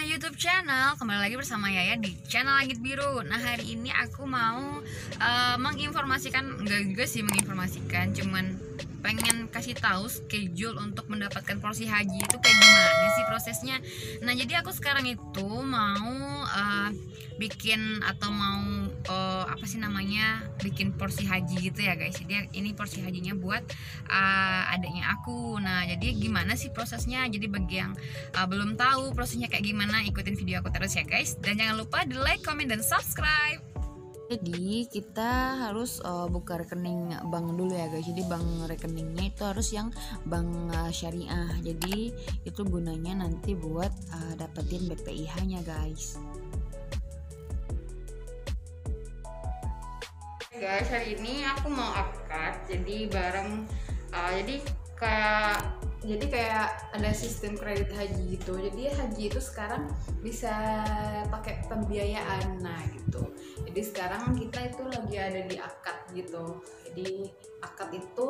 YouTube channel, kembali lagi bersama Yaya di channel Langit Biru. Nah, hari ini aku mau menginformasikan, enggak juga sih menginformasikan, cuman pengen kasih tahu schedule untuk mendapatkan porsi haji itu kayak gimana sih prosesnya. Nah, jadi aku sekarang itu mau bikin atau mau apa sih namanya, bikin porsi haji gitu ya guys. Jadi ini porsi hajinya buat adiknya aku. Nah, jadi gimana sih prosesnya? Jadi bagi yang belum tahu prosesnya kayak gimana, ikutin video aku terus ya guys. Dan jangan lupa di like, comment, dan subscribe. Jadi kita harus buka rekening bank dulu ya guys. Jadi bank rekeningnya itu harus yang bank syariah. Jadi itu gunanya nanti buat dapetin BPIH-nya guys. Guys, hari ini aku mau akad. Jadi bareng kayak ada sistem kredit haji gitu. Jadi haji itu sekarang bisa pakai pembiayaan, nah gitu. Jadi sekarang kita itu lagi ada di akad gitu. Jadi akad itu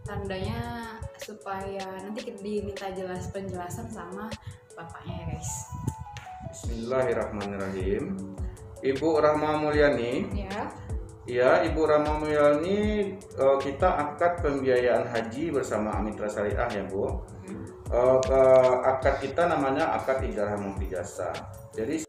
tandanya supaya nanti diminta penjelasan sama bapaknya ya guys. Bismillahirrahmanirrahim. Ibu Rahma Mulyani. Ya. Ya, Ibu Rahma Mulyani, kita akad pembiayaan haji bersama Amitra Syariah ya Bu. Akad kita namanya akad ijarah multi jasa. Jadi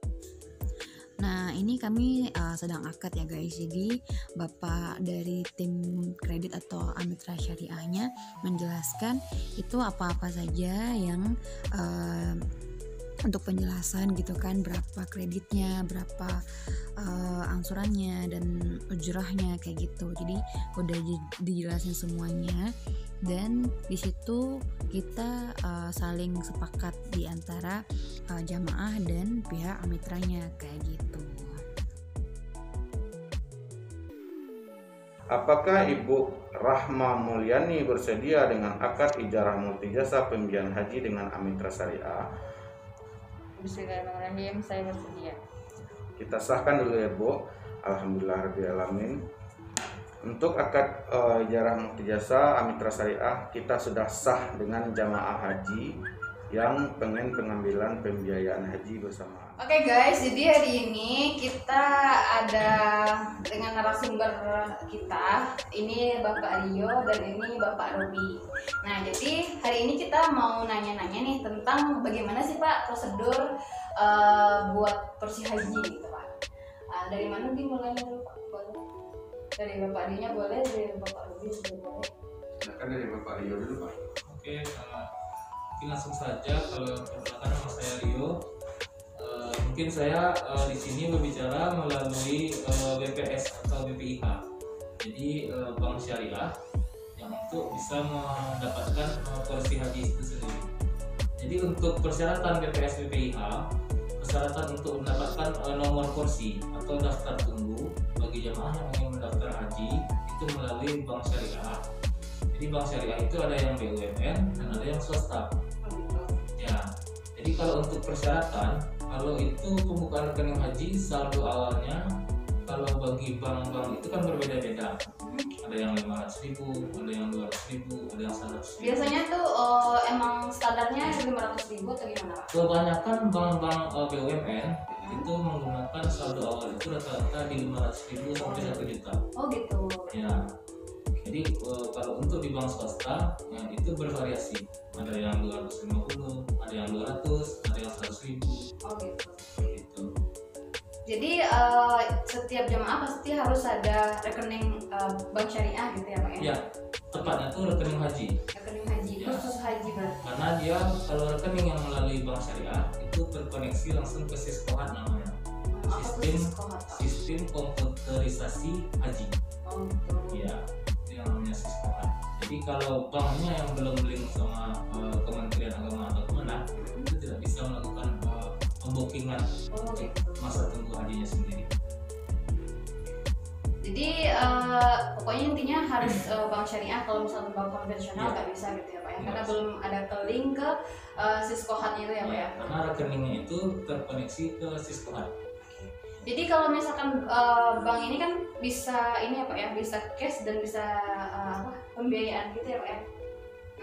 Nah ini kami sedang akad ya guys. Jadi bapak dari tim kredit atau Amitra Syariahnya menjelaskan itu apa-apa saja yang untuk penjelasan gitu kan, berapa kreditnya, berapa angsurannya dan ujrahnya kayak gitu. Jadi udah dijelasin semuanya, dan di situ kita saling sepakat di antara jamaah dan pihak amitranya kayak gitu. apakah Ibu Rahma Mulyani bersedia dengan akad ijarah multi jasa pembiayaan haji dengan Amitra Syariah? Bismillahirrahmanirrahim, saya bersedia. Kita sahkan dulu ya Bu. Alhamdulillahirrahmanirrahim. Untuk akad ijarah multi jasa Amitra Syariah, kita sudah sah dengan jamaah haji yang pengen pengambilan pembiayaan haji bersama. Oke guys, jadi hari ini kita ada dengan narasumber kita. Ini Bapak Rio dan ini Bapak Robi. Nah, jadi hari ini kita mau nanya-nanya nih tentang bagaimana sih Pak prosedur buat porsi haji gitu Pak. Dari mana dimulainya dulu Pak? Boleh? Dari Bapak Rio-nya boleh, dari Bapak Robi juga boleh. Silakan dari Bapak Rio dulu Pak. Oke, mungkin langsung saja. Kalau perkenalkan nama saya Rio. Mungkin saya di sini berbicara melalui BPS atau BPIH. Jadi bank syariah yang untuk bisa mendapatkan porsi haji itu sendiri. Jadi untuk persyaratan BPS BPIH, persyaratan untuk mendapatkan nomor porsi atau daftar tunggu bagi jemaah yang ingin mendaftar haji itu melalui bank syariah. Jadi bank syariah itu ada yang BUMN dan ada yang swasta. Ya, jadi kalau untuk persyaratan, kalau itu pembukaan rekening haji saldo awalnya, kalau bagi bank-bank itu kan berbeda-beda. Ada yang 500.000, ada yang 200.000, ada yang 100.000. Biasanya tuh emang standarnya 500.000 atau gimana Pak? Kebanyakan bank-bank BUMN itu menggunakan saldo awal itu rata-rata di 500.000 sampai 1 juta. Oh gitu. Ya. Jadi kalau untuk di bank swasta ya, itu bervariasi. Ada yang 250, ada yang 200, ada yang 100.000. Oh gitu. Gitu. Jadi setiap jemaah pasti harus ada rekening bank syariah gitu ya Pak ya? Ya, tepatnya itu rekening haji. Rekening haji, Ya. khusus haji berarti. Karena dia kalau rekening yang melalui bank syariah itu terkoneksi langsung ke Siskohat namanya. Apa tuh Siskohat, Pak? Sistem komputerisasi haji. Oh gitu. Iya, itu yang namanya Siskohat. Jadi kalau banknya yang belum link sama Kementerian Agama atau Kemenang, itu tidak bisa melakukan pembukingan Oh untuk gitu. masa tunggu hajinya sendiri. Jadi pokoknya intinya harus bank syariah. Kalau misalnya bank konvensional Ya. nggak bisa gitu ya Pak ya? Ya. Karena belum ada ke link ke Siskohatnya itu ya Pak ya? Karena rekeningnya itu terkoneksi ke Siskohat. Jadi kalau misalkan bank ini kan bisa ini ya Pak ya, bisa cash dan bisa pembiayaan gitu ya Pak ya.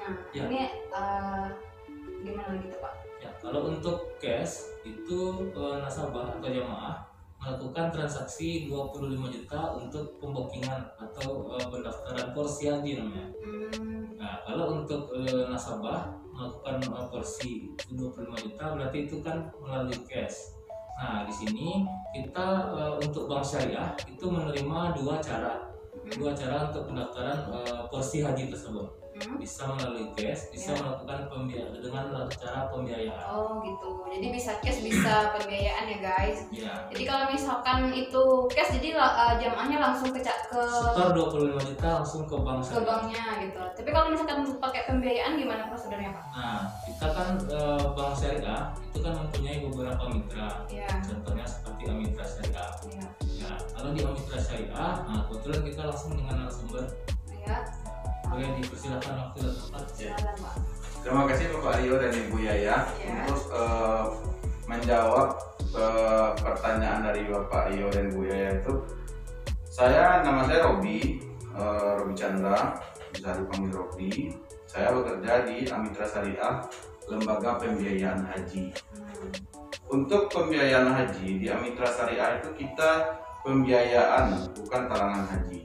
Nah Ya. ini gimana gitu Pak? Ya, Kalau untuk cash itu nasabah atau jamaah melakukan transaksi 25 juta untuk pembukingan atau pendaftaran porsi haji namanya. Nah, kalau untuk nasabah melakukan porsi 25 juta berarti itu kan melalui cash. Nah, di sini kita untuk bank syariah itu menerima dua cara untuk pendaftaran porsi haji tersebut. Bisa melalui cash, bisa melakukan pembiayaan dengan cara pembiayaan. Oh gitu. Jadi bisa cash, bisa pembiayaan ya guys. Ya. Jadi kalau misalkan itu cash, jadi jamaahnya langsung ke setor 25 juta langsung ke bank ke banknya gitu. Tapi kalau misalkan pakai pembiayaan gimana prosedurnya Pak? Nah, kita kan bank syariah itu kan mempunyai beberapa mitra. Iya. Contohnya seperti Amitra Syariah. Iya. Ya, kalau di Amitra Syariah, nah kebetulan kita langsung dengan narasumber. Iya. Boleh dipersilakan waktu dan tempat. Silakan Pak. Terima kasih Bapak Rio dan Ibu Yaya untuk menjawab pertanyaan dari Bapak Rio dan Ibu Yaya itu. Nama saya Robi Chandra, bisa dipanggil Robi. Saya bekerja di Amitra Syariah, Lembaga Pembiayaan Haji. Untuk pembiayaan haji di Amitra Syariah itu kita pembiayaan, bukan talangan haji.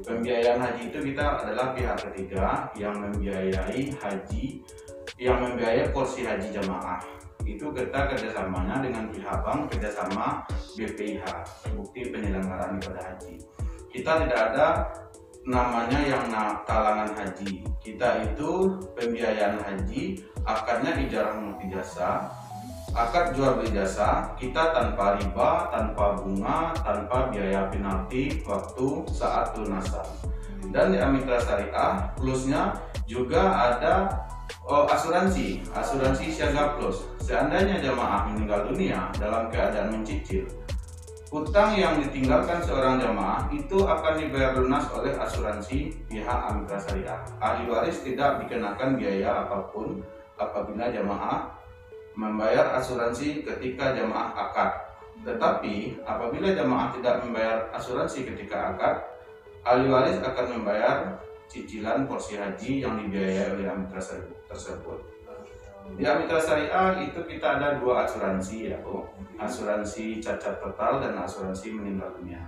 Pembiayaan haji itu kita adalah pihak ketiga yang membiayai haji, yang membiayai porsi haji jamaah. Itu kita kerjasamanya dengan pihak bank, kerjasama BPIH, bukti penyelenggaraan ibadah haji. Kita tidak ada namanya yang talangan haji. Kita itu pembiayaan haji, akadnya ijarah multijasa, akad jual beli jasa, kita tanpa riba, tanpa bunga, tanpa biaya penalti waktu saat lunasan. Dan di Amitra Syariah plusnya juga ada asuransi siaga plus. Seandainya jamaah meninggal dunia dalam keadaan mencicil, hutang yang ditinggalkan seorang jamaah itu akan dibayar lunas oleh asuransi pihak Amitra Syariah. Ahli waris tidak dikenakan biaya apapun apabila jamaah membayar asuransi ketika jamaah akad. Tetapi apabila jamaah tidak membayar asuransi ketika akad, ahli waris akan membayar cicilan porsi haji yang dibiayai oleh Amitra tersebut. Di Amitra Syariah itu kita ada dua asuransi ya, asuransi cacat total dan asuransi meninggal dunia.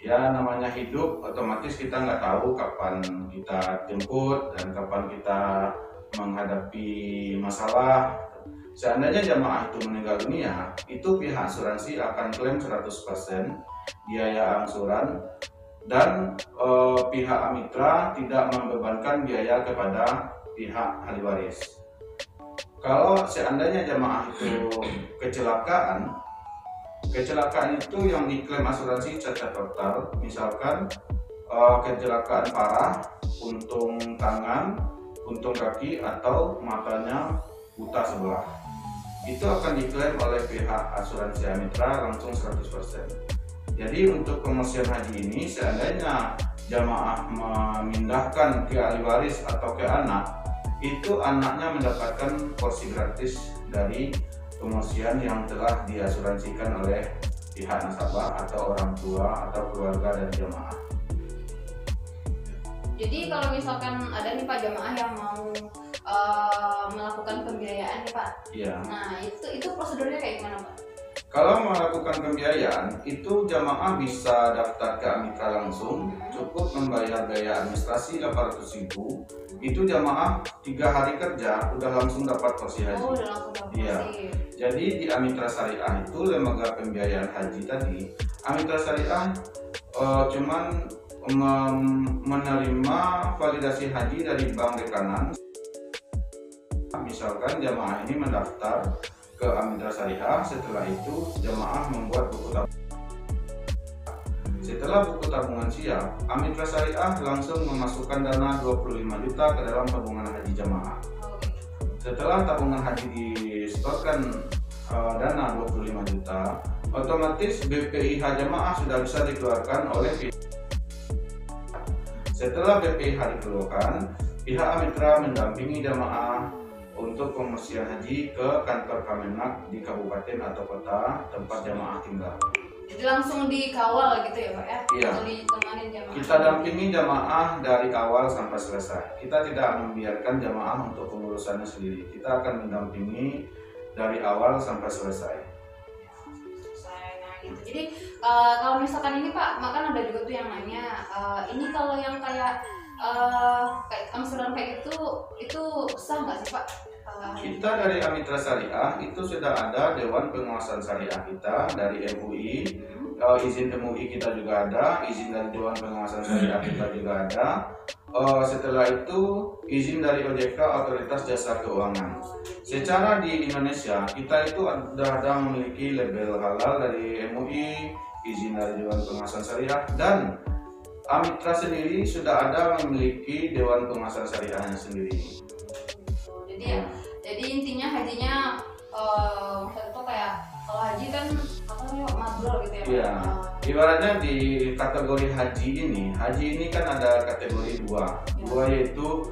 Ya namanya hidup, otomatis kita nggak tahu kapan kita jemput dan kapan kita menghadapi masalah. Seandainya jamaah itu meninggal dunia, itu pihak asuransi akan klaim 100% biaya angsuran dan pihak Amitra tidak membebankan biaya kepada pihak ahli waris. Kalau seandainya jamaah itu kecelakaan itu yang diklaim asuransi cacat total, misalkan kecelakaan parah, untung tangan, untung kaki atau matanya buta sebelah. Itu akan diklaim oleh pihak asuransi Amitra langsung 100%. Jadi untuk pembersihan haji ini seandainya jamaah memindahkan ke ahli waris atau ke anak, itu anaknya mendapatkan porsi gratis dari pembersihan yang telah diasuransikan oleh pihak nasabah atau orang tua atau keluarga dari jamaah. Jadi kalau misalkan ada nih Pak jamaah yang mau melakukan pembiayaan nih Pak. Iya. Nah itu prosedurnya kayak gimana Pak? Kalau melakukan pembiayaan itu jamaah bisa daftar ke Amitra langsung, cukup membayar biaya administrasi 800.000. Itu jamaah 3 hari kerja udah langsung dapat porsi haji. Oh, udah langsung dapat porsi. Iya. Jadi di Amitra Syariah itu lembaga pembiayaan haji tadi, Amitra Syariah cuman menerima validasi haji dari bank rekanan. Misalkan jamaah ini mendaftar ke Amitra Syariah, setelah itu jamaah membuat buku tabungan. Setelah buku tabungan siap, Amitra Syariah langsung memasukkan dana 25 juta ke dalam tabungan haji jamaah. Setelah tabungan haji disetorkan dana 25 juta, otomatis BPIH jamaah sudah bisa dikeluarkan oleh pihak. Setelah BPIH dikeluarkan, pihak Amitra mendampingi jamaah untuk pembersihan haji ke kantor Kemenak di kabupaten atau kota tempat jamaah tinggal. Jadi langsung dikawal gitu ya Pak ya? Iya. Atau ditemanin jamaah? Kita dampingi jamaah dari awal sampai selesai. Kita tidak membiarkan jamaah untuk pengurusannya sendiri. Kita akan mendampingi dari awal sampai selesai. Nah gitu. Jadi kalau misalkan ini Pak, makan ada juga tuh yang nanya, ini kalau yang kayak angsuran kayak gitu, itu sah nggak sih Pak? Kita dari Amitra Syariah itu sudah ada Dewan Pengawasan Syariah kita dari MUI, izin MUI kita juga ada, izin dari Dewan Pengawasan Syariah kita juga ada. Setelah itu izin dari OJK, Otoritas Jasa Keuangan. Secara di Indonesia kita itu sudah ada memiliki label halal dari MUI, izin dari Dewan Pengawasan Syariah, dan Amitra sendiri sudah ada memiliki Dewan Pengawasan Syariahnya sendiri. Jadi intinya hajinya maksudnya tuh kayak kalau haji kan apa namanya mabrur gitu ya. Iya. Ibaratnya di kategori haji ini kan ada kategori dua yaitu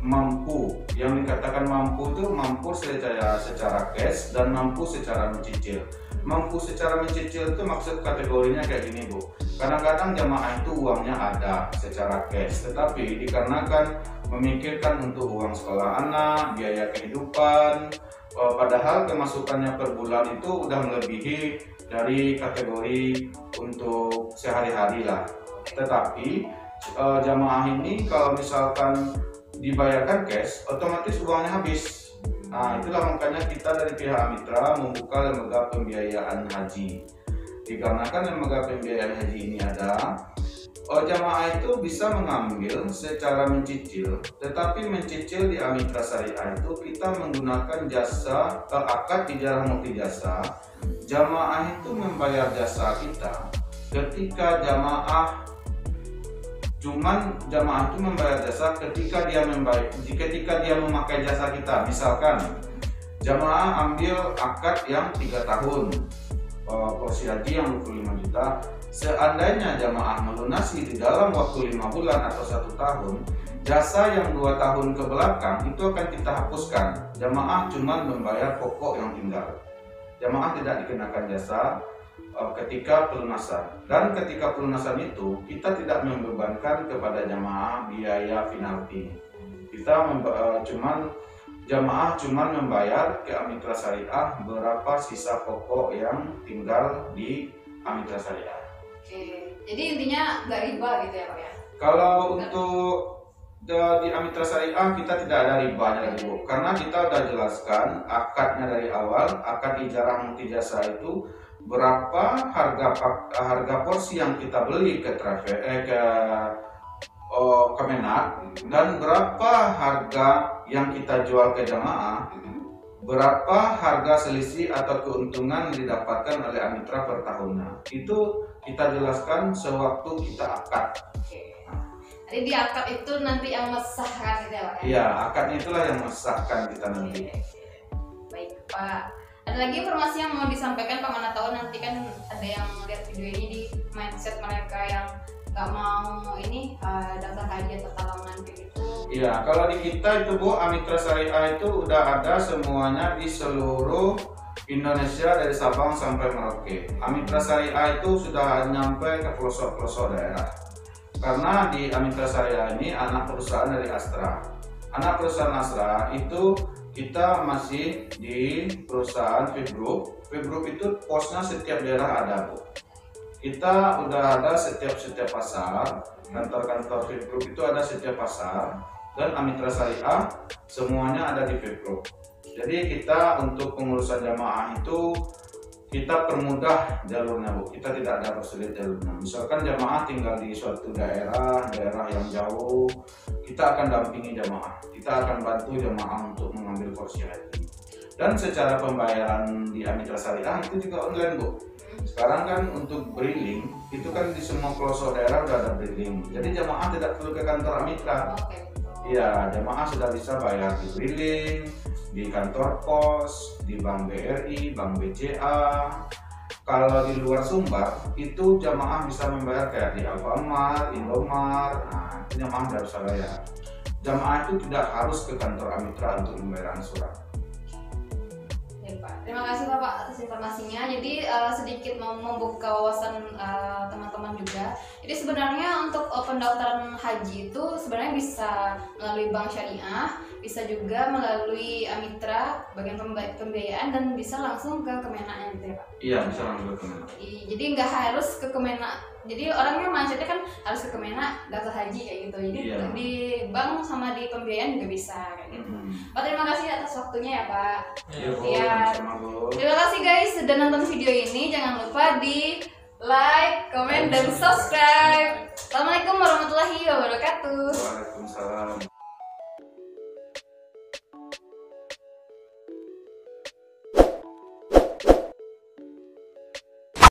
mampu. Yang dikatakan mampu itu mampu secara cash dan mampu secara mencicil. Mampu secara mencicil itu maksud kategorinya kayak gini Bu. Kadang-kadang jamaah itu uangnya ada secara cash, tetapi dikarenakan memikirkan untuk uang sekolah anak, biaya kehidupan, padahal kemasukannya per bulan itu udah melebihi dari kategori untuk sehari-hari lah. Tetapi jamaah ini kalau misalkan dibayarkan cash, otomatis uangnya habis. Nah, itulah makanya kita dari pihak Amitra membuka lembaga pembiayaan haji. Dikarenakan lembaga pembiayaan haji ini ada, jamaah itu bisa mengambil secara mencicil, tetapi mencicil di Amitra Syariah itu kita menggunakan jasa akad ijarah multi jasa. Jamaah itu membayar jasa kita ketika jamaah itu membayar jasa ketika dia memakai jasa kita. Misalkan jamaah ambil akad yang 3 tahun, porsi haji yang 25 juta. Seandainya jamaah melunasi di dalam waktu 5 bulan atau 1 tahun, jasa yang 2 tahun ke belakang itu akan kita hapuskan. Jamaah cuma membayar pokok yang tinggal. Jamaah tidak dikenakan jasa ketika pelunasan. Dan ketika pelunasan itu kita tidak membebankan kepada jamaah biaya penalti. Jamaah cuma membayar ke Amitra Syariah berapa sisa pokok yang tinggal di Amitra Syariah. Oke, jadi intinya nggak riba gitu ya Pak ya? Kalau untuk di Amitra Syariah kita tidak ada ribanya lagi Bu, karena kita udah jelaskan akadnya dari awal. Akad ijarah multi jasa itu berapa harga porsi yang kita beli ke Kemenak, dan berapa harga yang kita jual ke jamaah, berapa harga selisih atau keuntungan didapatkan oleh Amitra per tahunnya. Itu kita jelaskan sewaktu kita akad. Jadi di akad itu nanti yang mesahkan gitu ya Pak? Iya, akadnya itulah yang mesahkan kita nanti. Baik Pak. Ada lagi informasi yang mau disampaikan Pak? Mana tahu nanti kan ada yang melihat video ini di mindset mereka yang nggak mau ini daftar haji atau talangan gitu. Iya, kalau di kita itu Bu, Amitra Syariah itu udah ada semuanya di seluruh Indonesia dari Sabang sampai Merauke. Amitra Syariah itu sudah nyampe ke pelosok-pelosok daerah. Karena di Amitra Syariah ini anak perusahaan dari Astra. Anak perusahaan Astra itu kita masih di perusahaan VIP Group. VIP Group itu posnya setiap daerah ada Bu. Kita udah ada setiap pasar, kantor-kantor VIP Group itu ada setiap pasar, dan Amitra Syariah semuanya ada di VIP Group. Jadi kita untuk pengurusan jamaah itu kita permudah jalurnya Bu. Kita tidak ada persulit jalurnya. Misalkan jamaah tinggal di suatu daerah yang jauh, kita akan dampingi jamaah. Kita akan bantu jamaah untuk mengambil porsi haji. Dan secara pembayaran di Amitra Syariah itu juga online Bu. Sekarang kan untuk briling itu kan di semua pelosok daerah udah ada briling. Jadi jamaah tidak perlu ke kantor Amitra. Iya, jamaah sudah bisa bayar di briling, di kantor pos, di Bank BRI, Bank BCA. Kalau di luar Sumbar itu jamaah bisa membayar kayak di Alfamart, Indomart. Nah, itu jamaah tidak usah bayar. Jamaah itu tidak harus ke kantor Amitra untuk membayar angsuran. Ya Pak. Terima kasih Bapak atas informasinya. Jadi sedikit mau membuka wawasan teman-teman juga. Jadi sebenarnya untuk pendaftaran haji itu sebenarnya bisa melalui bank syariah, bisa juga melalui Mitra bagian pembiayaan, dan bisa langsung ke Kemenaknya gitu ya Pak. Iya, bisa langsung ke Kemenak. Jadi nggak harus ke Kemenak. Jadi orangnya mindsetnya kan harus ke Kemenak daftar haji kayak gitu. Jadi Iya. di bank sama di pembiayaan juga bisa kayak gitu. Pak, terima kasih atas waktunya ya Pak. Iya, Bu. Iya. Sama, Bu. Terima kasih guys sudah nonton video ini. Jangan lupa di like, komen, dan subscribe. Assalamualaikum warahmatullahi wabarakatuh. Waalaikumsalam.